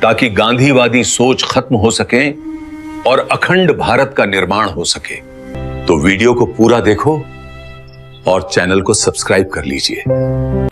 ताकि गांधीवादी सोच खत्म हो सके और अखंड भारत का निर्माण हो सके, तो वीडियो को पूरा देखो और चैनल को सब्सक्राइब कर लीजिए।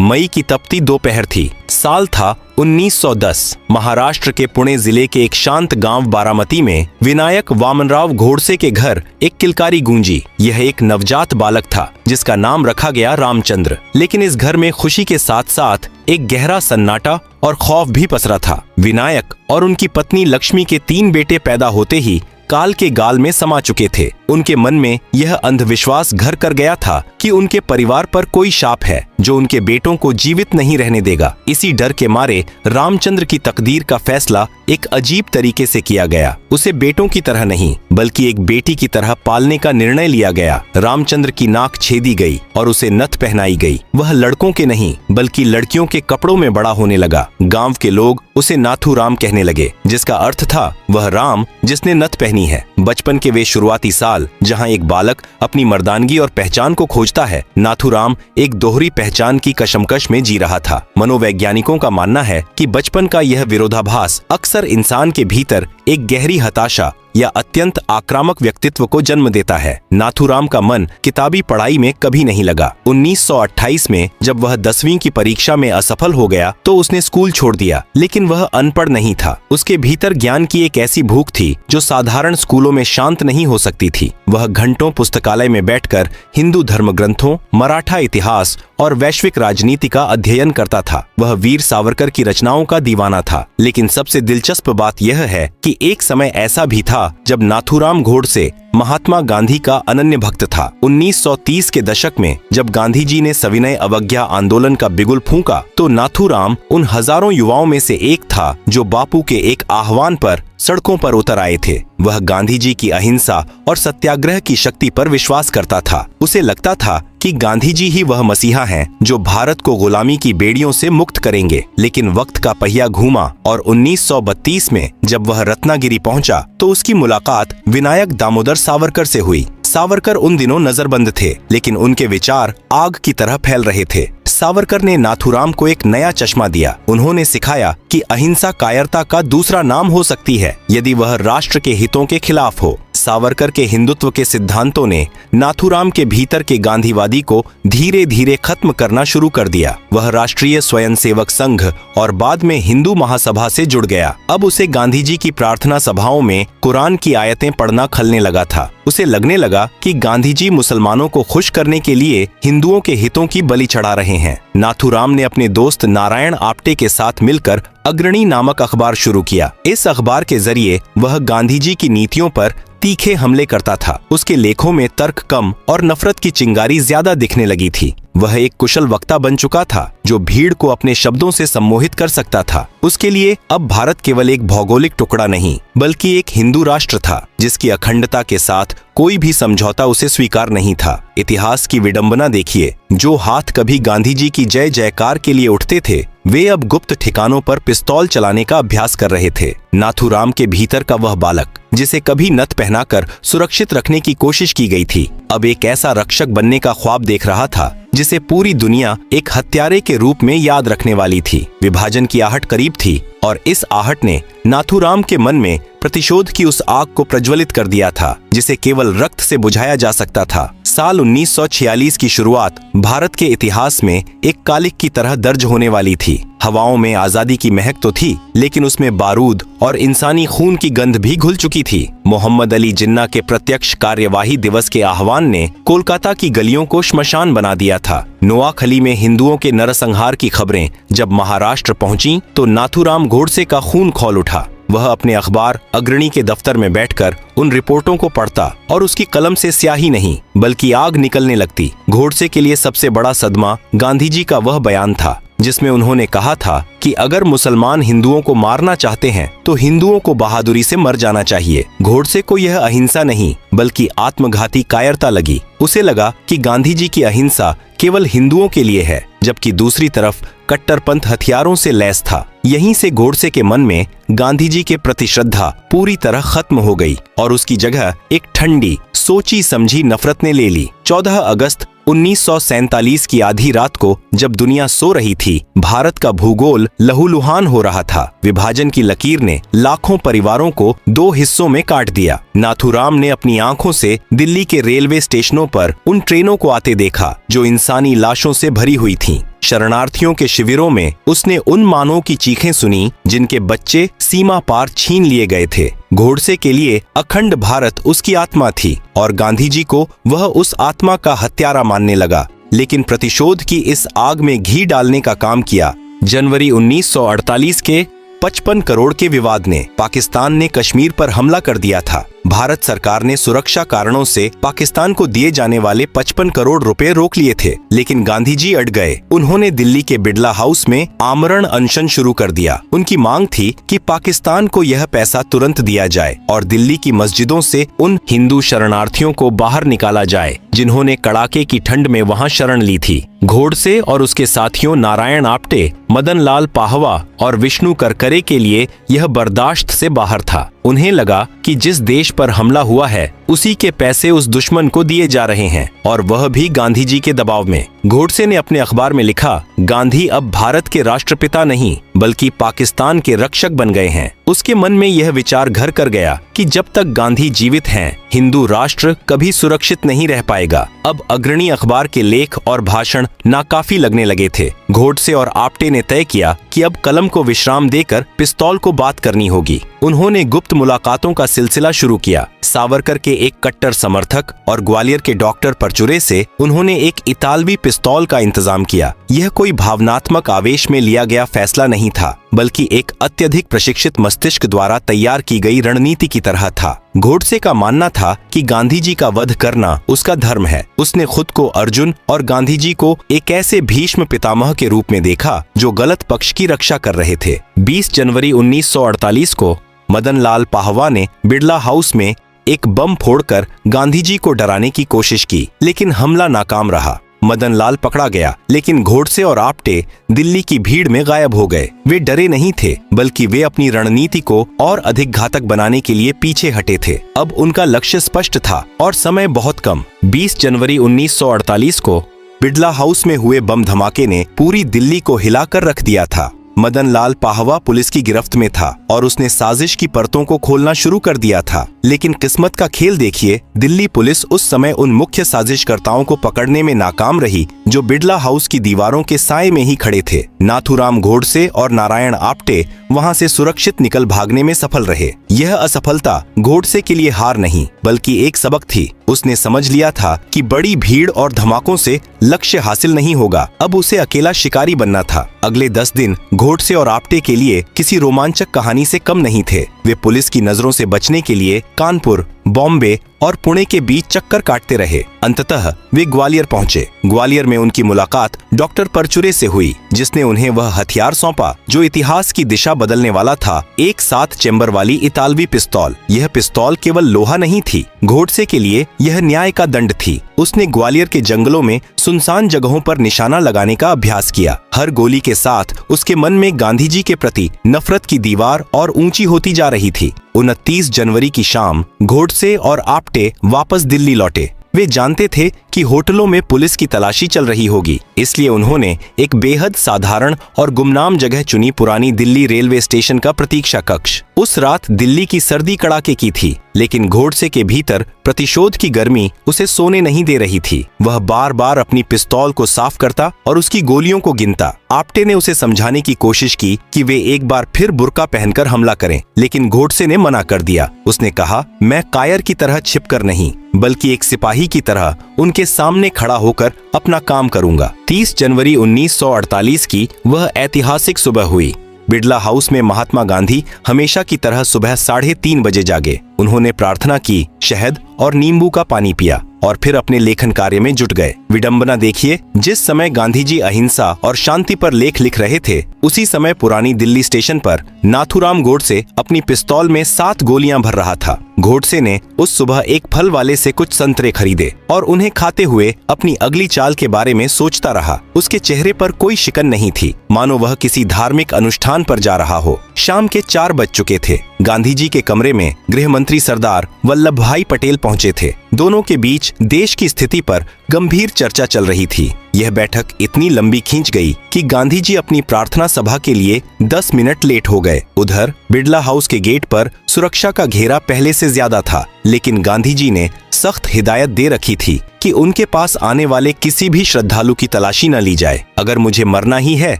मई की तपती दोपहर थी। साल था 1910। महाराष्ट्र के पुणे जिले के एक शांत गांव बारामती में विनायक वामनराव गोडसे के घर एक किलकारी गूंजी। यह एक नवजात बालक था जिसका नाम रखा गया रामचंद्र। लेकिन इस घर में खुशी के साथ साथ एक गहरा सन्नाटा और खौफ भी पसरा था। विनायक और उनकी पत्नी लक्ष्मी के 3 बेटे पैदा होते ही काल के गाल में समा चुके थे। उनके मन में यह अंधविश्वास घर कर गया था कि उनके परिवार पर कोई शाप है जो उनके बेटों को जीवित नहीं रहने देगा। इसी डर के मारे रामचंद्र की तकदीर का फैसला एक अजीब तरीके से किया गया। उसे बेटों की तरह नहीं बल्कि एक बेटी की तरह पालने का निर्णय लिया गया। रामचंद्र की नाक छेदी गई और उसे नथ पहनाई गई। वह लड़कों के नहीं बल्कि लड़कियों के कपड़ों में बड़ा होने लगा। गांव के लोग उसे नाथूराम कहने लगे, जिसका अर्थ था वह राम जिसने नथ पहनी है। बचपन के वे शुरुआती साल जहां एक बालक अपनी मर्दानगी और पहचान को खोजता है, नाथूराम एक दोहरी पहचान की कशमकश में जी रहा था। मनोवैज्ञानिकों का मानना है कि बचपन का यह विरोधाभास अक्सर इंसान के भीतर एक गहरी हताशा या अत्यंत आक्रामक व्यक्तित्व को जन्म देता है। नाथूराम का मन किताबी पढ़ाई में कभी नहीं लगा। 1928 में जब वह 10वीं की परीक्षा में असफल हो गया तो उसने स्कूल छोड़ दिया। लेकिन वह अनपढ़ नहीं था। उसके भीतर ज्ञान की एक ऐसी भूख थी जो साधारण स्कूलों में शांत नहीं हो सकती थी। वह घंटों पुस्तकालय में बैठकर हिंदू धर्म ग्रंथों, मराठा इतिहास और वैश्विक राजनीति का अध्ययन करता था। वह वीर सावरकर की रचनाओं का दीवाना था। लेकिन सबसे दिलचस्प बात यह है कि एक समय ऐसा भी था जब नाथूराम गोडसे महात्मा गांधी का अनन्य भक्त था। 1930 के दशक में जब गांधी जी ने सविनय अवज्ञा आंदोलन का बिगुल फूंका तो नाथूराम उन हजारों युवाओं में से एक था जो बापू के एक आह्वान पर सड़कों पर उतर आए थे। वह गांधी जी की अहिंसा और सत्याग्रह की शक्ति पर विश्वास करता था। उसे लगता था कि गांधी जी ही वह मसीहा हैं जो भारत को गुलामी की बेड़ियों से मुक्त करेंगे। लेकिन वक्त का पहिया घूमा और 1932 में जब वह रत्नागिरी पहुंचा तो उसकी मुलाकात विनायक दामोदर सावरकर से हुई। सावरकर उन दिनों नजरबंद थे, लेकिन उनके विचार आग की तरह फैल रहे थे। सावरकर ने नाथूराम को एक नया चश्मा दिया। उन्होंने सिखाया कि अहिंसा कायरता का दूसरा नाम हो सकती है यदि वह राष्ट्र के हितों के खिलाफ हो। सावरकर के हिंदुत्व के सिद्धांतों ने नाथूराम के भीतर के गांधीवादी को धीरे धीरे खत्म करना शुरू कर दिया। वह राष्ट्रीय स्वयंसेवक संघ और बाद में हिंदू महासभा से जुड़ गया। अब उसे गांधी जी की प्रार्थना सभाओं में कुरान की आयतें पढ़ना खलने लगा था। उसे लगने लगा कि गांधी जी मुसलमानों को खुश करने के लिए हिंदुओं के हितों की बलि चढ़ा रहे हैं। नाथूराम ने अपने दोस्त नारायण आप्टे के साथ मिलकर अग्रणी नामक अखबार शुरू किया। इस अखबार के जरिए वह गांधी जी की नीतियों पर तीखे हमले करता था। उसके लेखों में तर्क कम और नफरत की चिंगारी ज्यादा दिखने लगी थी। वह एक कुशल वक्ता बन चुका था जो भीड़ को अपने शब्दों से सम्मोहित कर सकता था। उसके लिए अब भारत केवल एक भौगोलिक टुकड़ा नहीं बल्कि एक हिंदू राष्ट्र था जिसकी अखंडता के साथ कोई भी समझौता उसे स्वीकार नहीं था। इतिहास की विडंबना देखिए, जो हाथ कभी गांधी जी की जय जयकार के लिए उठते थे वे अब गुप्त ठिकानों पर पिस्तौल चलाने का अभ्यास कर रहे थे। नाथूराम के भीतर का वह बालक जिसे कभी नथ पहनाकर सुरक्षित रखने की कोशिश की गई थी, अब एक ऐसा रक्षक बनने का ख्वाब देख रहा था जिसे पूरी दुनिया एक हत्यारे के रूप में याद रखने वाली थी। विभाजन की आहट करीब थी और इस आहट ने नाथूराम के मन में प्रतिशोध की उस आग को प्रज्वलित कर दिया था जिसे केवल रक्त से बुझाया जा सकता था। साल 1946 की शुरुआत भारत के इतिहास में एक कालिक की तरह दर्ज होने वाली थी। हवाओं में आजादी की महक तो थी, लेकिन उसमें बारूद और इंसानी खून की गंध भी घुल चुकी थी। मोहम्मद अली जिन्ना के प्रत्यक्ष कार्यवाही दिवस के आह्वान ने कोलकाता की गलियों को श्मशान बना दिया था। नोआखली में हिंदुओं के नरसंहार की खबरें जब महाराष्ट्र पहुंची तो नाथूराम गोडसे का खून खौल उठा। वह अपने अखबार अग्रणी के दफ्तर में बैठकर उन रिपोर्टों को पढ़ता और उसकी कलम से स्याही नहीं बल्कि आग निकलने लगती। गोडसे के लिए सबसे बड़ा सदमा गांधी जी का वह बयान था जिसमें उन्होंने कहा था कि अगर मुसलमान हिंदुओं को मारना चाहते हैं तो हिंदुओं को बहादुरी से मर जाना चाहिए। गोडसे को यह अहिंसा नहीं बल्कि आत्मघाती कायरता लगी। उसे लगा कि गांधी जी की अहिंसा केवल हिंदुओं के लिए है, जबकि दूसरी तरफ कट्टरपंथ हथियारों से लैस था। यहीं से गोडसे के मन में गांधी जी के प्रति श्रद्धा पूरी तरह खत्म हो गई और उसकी जगह एक ठंडी सोची समझी नफरत ने ले ली। 14 अगस्त 1947 की आधी रात को जब दुनिया सो रही थी, भारत का भूगोल लहूलुहान हो रहा था। विभाजन की लकीर ने लाखों परिवारों को 2 हिस्सों में काट दिया। नाथूराम ने अपनी आंखों से दिल्ली के रेलवे स्टेशनों पर उन ट्रेनों को आते देखा जो इंसानी लाशों से भरी हुई थीं। शरणार्थियों के शिविरों में उसने उन मानों की चीखें सुनी जिनके बच्चे सीमा पार छीन लिए गए थे। गोडसे के लिए अखंड भारत उसकी आत्मा थी और गांधी जी को वह उस आत्मा का हत्यारा मानने लगा, लेकिन प्रतिशोध की इस आग में घी डालने का काम किया। जनवरी 1948 के 55 करोड़ के विवाद ने पाकिस्तान ने कश्मीर पर हमला कर दिया था। भारत सरकार ने सुरक्षा कारणों से पाकिस्तान को दिए जाने वाले 55 करोड़ रुपए रोक लिए थे, लेकिन गांधी जी अड़ गए। उन्होंने दिल्ली के बिड़ला हाउस में आमरण अनशन शुरू कर दिया। उनकी मांग थी कि पाकिस्तान को यह पैसा तुरंत दिया जाए और दिल्ली की मस्जिदों से उन हिंदू शरणार्थियों को बाहर निकाला जाए जिन्होंने कड़ाके की ठंड में वहां शरण ली थी। गोडसे और उसके साथियों नारायण आप्टे, मदन लाल पाहवा और विष्णु करकरे के लिए यह बर्दाश्त से बाहर था। उन्हें लगा कि जिस देश पर हमला हुआ है उसी के पैसे उस दुश्मन को दिए जा रहे हैं और वह भी गांधी जी के दबाव में। गोडसे ने अपने अखबार में लिखा, गांधी अब भारत के राष्ट्रपिता नहीं बल्कि पाकिस्तान के रक्षक बन गए हैं। उसके मन में यह विचार घर कर गया कि जब तक गांधी जीवित हैं, हिंदू राष्ट्र कभी सुरक्षित नहीं रह पाएगा। अब अग्रणी अखबार के लेख और भाषण नाकाफी लगने लगे थे। गोडसे और आप्टे ने तय किया कि अब कलम को विश्राम देकर पिस्तौल को बात करनी होगी। उन्होंने गुप्त मुलाकातों का सिलसिला शुरू किया। सावरकर के एक कट्टर समर्थक और ग्वालियर के डॉक्टर परचुरे से उन्होंने एक इतालवी पिस्तौल का इंतजाम किया। यह कोई भावनात्मक आवेश में लिया गया फैसला नहीं था, बल्कि एक अत्यधिक प्रशिक्षित मस्तिष्क द्वारा तैयार की गई रणनीति की तरह था। गोडसे का मानना था कि गांधी जी का वध करना उसका धर्म है। उसने खुद को अर्जुन और गांधी जी को एक ऐसे भीष्म पितामह के रूप में देखा जो गलत पक्ष की रक्षा कर रहे थे। 20 जनवरी 1948 को मदन लाल पाहवा ने बिड़ला हाउस में एक बम फोड़कर गांधी जी को डराने की कोशिश की, लेकिन हमला नाकाम रहा। मदन लाल पकड़ा गया, लेकिन गोडसे और आप्टे दिल्ली की भीड़ में गायब हो गए। वे डरे नहीं थे, बल्कि वे अपनी रणनीति को और अधिक घातक बनाने के लिए पीछे हटे थे। अब उनका लक्ष्य स्पष्ट था और समय बहुत कम। 20 जनवरी 1948 को बिड़ला हाउस में हुए बम धमाके ने पूरी दिल्ली को हिलाकर रख दिया था। मदन लाल पाहवा पुलिस की गिरफ्त में था और उसने साजिश की परतों को खोलना शुरू कर दिया था, लेकिन किस्मत का खेल देखिए, दिल्ली पुलिस उस समय उन मुख्य साजिशकर्ताओं को पकड़ने में नाकाम रही जो बिड़ला हाउस की दीवारों के साए में ही खड़े थे। नाथूराम गोडसे और नारायण आप्टे वहां से सुरक्षित निकल भागने में सफल रहे। यह असफलता गोडसे के लिए हार नहीं बल्कि एक सबक थी। उसने समझ लिया था कि बड़ी भीड़ और धमाकों से लक्ष्य हासिल नहीं होगा। अब उसे अकेला शिकारी बनना था। अगले 10 दिन गोडसे और आप्टे के लिए किसी रोमांचक कहानी से कम नहीं थे। वे पुलिस की नजरों से बचने के लिए कानपुर, बॉम्बे और पुणे के बीच चक्कर काटते रहे। अंततः वे ग्वालियर पहुंचे। ग्वालियर में उनकी मुलाकात डॉक्टर परचुरे से हुई, जिसने उन्हें वह हथियार सौंपा जो इतिहास की दिशा बदलने वाला था, एक 7 चेंबर वाली इतालवी पिस्तौल। यह पिस्तौल केवल लोहा नहीं थी, गोडसे के लिए यह न्याय का दंड थी। उसने ग्वालियर के जंगलों में सुनसान जगहों पर निशाना लगाने का अभ्यास किया। हर गोली के साथ उसके मन में गांधी जी के प्रति नफरत की दीवार और ऊंची होती जा रही थी। 29 जनवरी की शाम गोडसे और आप्टे वापस दिल्ली लौटे। वे जानते थे कि होटलों में पुलिस की तलाशी चल रही होगी, इसलिए उन्होंने एक बेहद साधारण और गुमनाम जगह चुनी, पुरानी दिल्ली रेलवे स्टेशन का प्रतीक्षा कक्ष। उस रात दिल्ली की सर्दी कड़ाके की थी, लेकिन गोडसे के भीतर प्रतिशोध की गर्मी उसे सोने नहीं दे रही थी। वह बार बार अपनी पिस्तौल को साफ करता और उसकी गोलियों को गिनता। आप्टे ने उसे समझाने की कोशिश की कि वे एक बार फिर बुर्का पहनकर हमला करें, लेकिन गोडसे ने मना कर दिया। उसने कहा, मैं कायर की तरह छिपकर नहीं बल्कि एक सिपाही की तरह उनके सामने खड़ा होकर अपना काम करूंगा। 30 जनवरी 1948 की वह ऐतिहासिक सुबह हुई। बिड़ला हाउस में महात्मा गांधी हमेशा की तरह सुबह 3:30 बजे जागे। उन्होंने प्रार्थना की, शहद और नींबू का पानी पिया और फिर अपने लेखन कार्य में जुट गए। विडंबना देखिए, जिस समय गांधी जी अहिंसा और शांति पर लेख लिख रहे थे, उसी समय पुरानी दिल्ली स्टेशन पर नाथूराम गोडसे अपनी पिस्तौल में 7 गोलियां भर रहा था। गोडसे ने उस सुबह एक फल वाले से कुछ संतरे खरीदे और उन्हें खाते हुए अपनी अगली चाल के बारे में सोचता रहा। उसके चेहरे पर कोई शिकन नहीं थी, मानो वह किसी धार्मिक अनुष्ठान पर जा रहा हो। शाम के 4 बज चुके थे। गांधी जी के कमरे में गृह मंत्री सरदार वल्लभ भाई पटेल पहुंचे थे। दोनों के बीच देश की स्थिति पर गंभीर चर्चा चल रही थी। यह बैठक इतनी लंबी खींच गई कि गांधी जी अपनी प्रार्थना सभा के लिए 10 मिनट लेट हो गए। उधर बिड़ला हाउस के गेट पर सुरक्षा का घेरा पहले से ज्यादा था, लेकिन गांधी जी ने सख्त हिदायत दे रखी थी कि उनके पास आने वाले किसी भी श्रद्धालु की तलाशी न ली जाए। अगर मुझे मरना ही है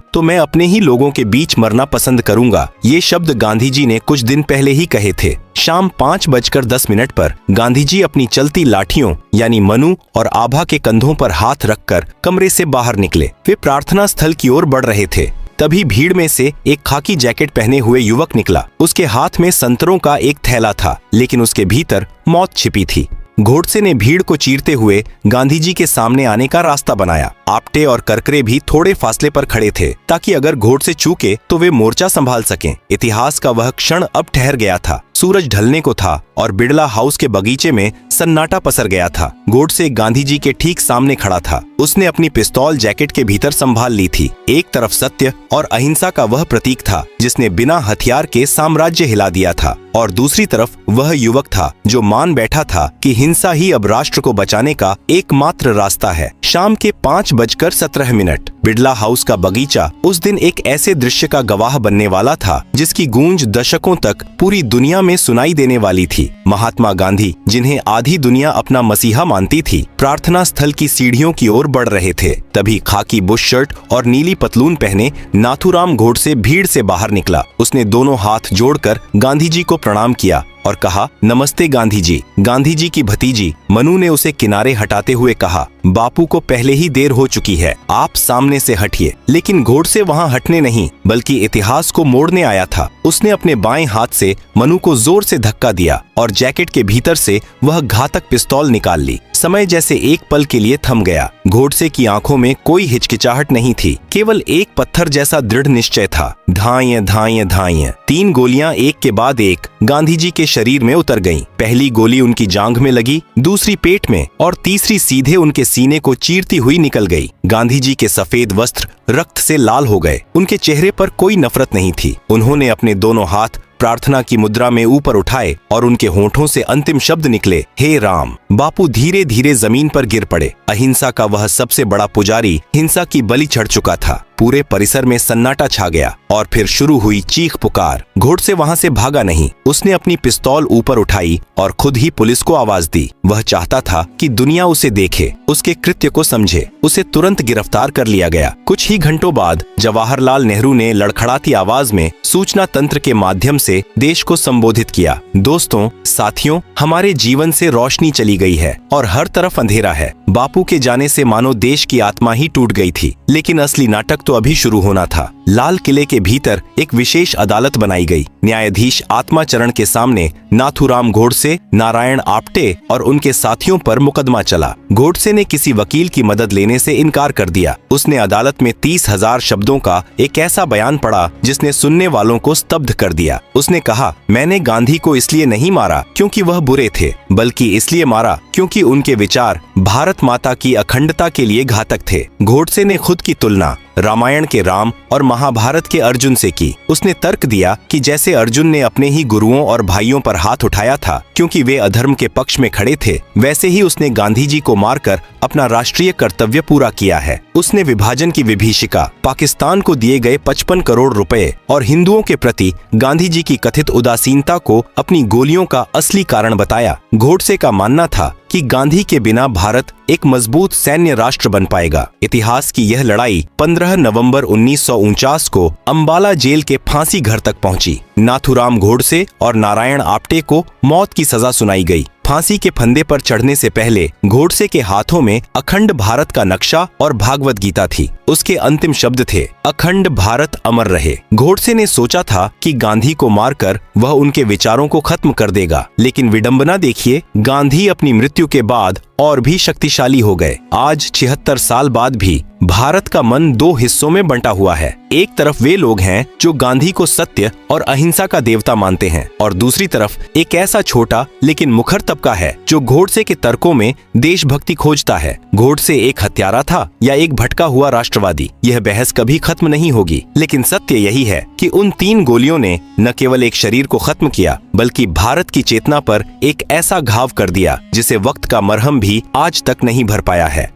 तो मैं अपने ही लोगों के बीच मरना पसंद करूंगा। ये शब्द गांधी जी ने कुछ दिन पहले ही कहे थे। शाम 5:10 पर गांधी जी अपनी चलती लाठियों यानी मनु और आभा के कंधों पर हाथ रखकर कमरे से बाहर निकले। वे प्रार्थना स्थल की ओर बढ़ रहे थे। तभी भीड़ में से एक खाकी जैकेट पहने हुए युवक निकला। उसके हाथ में संतरों का एक थैला था, लेकिन उसके भीतर मौत छिपी थी। गोडसे ने भीड़ को चीरते हुए गांधी जी के सामने आने का रास्ता बनाया। आपटे और करकरे भी थोड़े फासले पर खड़े थे, ताकि अगर गोडसे चूके तो वे मोर्चा संभाल सकें। इतिहास का वह क्षण अब ठहर गया था। सूरज ढलने को था और बिड़ला हाउस के बगीचे में सन्नाटा पसर गया था। गोडसे गांधी जी के ठीक सामने खड़ा था। उसने अपनी पिस्तौल जैकेट के भीतर संभाल ली थी। एक तरफ सत्य और अहिंसा का वह प्रतीक था जिसने बिना हथियार के साम्राज्य हिला दिया था, और दूसरी तरफ वह युवक था जो मान बैठा था कि हिंसा ही अब राष्ट्र को बचाने का एकमात्र रास्ता है। शाम के 5:17 बिड़ला हाउस का बगीचा उस दिन एक ऐसे दृश्य का गवाह बनने वाला था जिसकी गूंज दशकों तक पूरी दुनिया में सुनाई देने वाली थी। महात्मा गांधी, जिन्हें आधी दुनिया अपना मसीहा मानती थी, प्रार्थना स्थल की सीढ़ियों की ओर बढ़ रहे थे। तभी खाकी बुश शर्ट और नीली पतलून पहने नाथूराम गोडसे भीड़ से बाहर निकला। उसने दोनों हाथ जोड़कर गांधी जी को प्रणाम किया और कहा, नमस्ते गांधी जी। गांधी जी की भतीजी मनु ने उसे किनारे हटाते हुए कहा, बापू को पहले ही देर हो चुकी है, आप सामने से हटिए। लेकिन गोडसे वहां हटने नहीं बल्कि इतिहास को मोड़ने आया था। उसने अपने बाएं हाथ से मनु को जोर से धक्का दिया और जैकेट के भीतर से वह घातक पिस्तौल निकाल ली। समय जैसे एक पल के लिए थम गया। गोडसे की आंखों में कोई हिचकिचाहट नहीं थी, केवल एक पत्थर जैसा दृढ़ निश्चय था। धाएं धाएं धाएं 3 गोलियां एक के बाद एक गांधी जी के शरीर में उतर गईं। पहली गोली उनकी जांघ में लगी, दूसरी पेट में और तीसरी सीधे उनके सीने को चीरती हुई निकल गई। गांधी जी के सफेद वस्त्र रक्त से लाल हो गए। उनके चेहरे पर कोई नफरत नहीं थी। उन्होंने अपने दोनों हाथ प्रार्थना की मुद्रा में ऊपर उठाए और उनके होठों से अंतिम शब्द निकले, हे राम। बापू धीरे धीरे जमीन पर गिर पड़े। अहिंसा का वह सबसे बड़ा पुजारी हिंसा की बलि चढ़ चुका था। पूरे परिसर में सन्नाटा छा गया और फिर शुरू हुई चीख पुकार। गोडसे वहां से भागा नहीं। उसने अपनी पिस्तौल ऊपर उठाई और खुद ही पुलिस को आवाज दी। वह चाहता था कि दुनिया उसे देखे, उसके कृत्य को समझे। उसे तुरंत गिरफ्तार कर लिया गया। कुछ ही घंटों बाद जवाहरलाल नेहरू ने लड़खड़ाती आवाज में सूचना तंत्र के माध्यम से देश को संबोधित किया, दोस्तों, साथियों, हमारे जीवन से रोशनी चली गई है और हर तरफ अंधेरा है। बापू के जाने से मानो देश की आत्मा ही टूट गई थी, लेकिन असली नाटक तो अभी शुरू होना था। लाल किले के भीतर एक विशेष अदालत बनाई गई। न्यायाधीश आत्माचरण के सामने नाथूराम गोडसे, नारायण आप्टे और उनके साथियों पर मुकदमा चला। गोडसे ने किसी वकील की मदद लेने से इनकार कर दिया। उसने अदालत में 30,000 शब्दों का एक ऐसा बयान पढ़ा जिसने सुनने वालों को स्तब्ध कर दिया। उसने कहा, मैंने गांधी को इसलिए नहीं मारा क्योंकि वह बुरे थे, बल्कि इसलिए मारा क्योंकि उनके विचार भारत माता की अखंडता के लिए घातक थे। गोडसे ने खुद की तुलना रामायण के राम और महाभारत के अर्जुन से की। उसने तर्क दिया कि जैसे अर्जुन ने अपने ही गुरुओं और भाइयों पर हाथ उठाया था क्योंकि वे अधर्म के पक्ष में खड़े थे, वैसे ही उसने गांधी जी को मारकर अपना राष्ट्रीय कर्तव्य पूरा किया है। उसने विभाजन की विभीषिका, पाकिस्तान को दिए गए 55 करोड़ रुपए और हिंदुओं के प्रति गांधी जी की कथित उदासीनता को अपनी गोलियों का असली कारण बताया। गोडसे का मानना था कि गांधी के बिना भारत एक मजबूत सैन्य राष्ट्र बन पाएगा। इतिहास की यह लड़ाई 15 नवंबर 1949 को अंबाला जेल के फांसी घर तक पहुंची। नाथूराम गोडसे और नारायण आप्टे को मौत की सजा सुनाई गई। फांसी के फंदे पर चढ़ने से पहले गोडसे के हाथों में अखंड भारत का नक्शा और भागवत गीता थी। उसके अंतिम शब्द थे, अखंड भारत अमर रहे। गोडसे ने सोचा था कि गांधी को मारकर वह उनके विचारों को खत्म कर देगा, लेकिन विडंबना देखिए, गांधी अपनी मृत्यु के बाद और भी शक्तिशाली हो गए। आज 76 साल बाद भी भारत का मन दो हिस्सों में बंटा हुआ है। एक तरफ वे लोग हैं जो गांधी को सत्य और अहिंसा का देवता मानते हैं, और दूसरी तरफ एक ऐसा छोटा लेकिन मुखर तबका है जो गोडसे के तर्कों में देशभक्ति खोजता है। गोडसे एक हत्यारा था या एक भटका हुआ राष्ट्रवादी, यह बहस कभी खत्म नहीं होगी। लेकिन सत्य यही है कि उन 3 गोलियों ने न केवल एक शरीर को खत्म किया, बल्कि भारत की चेतना पर एक ऐसा घाव कर दिया जिसे वक्त का मरहम भी आज तक नहीं भर पाया है।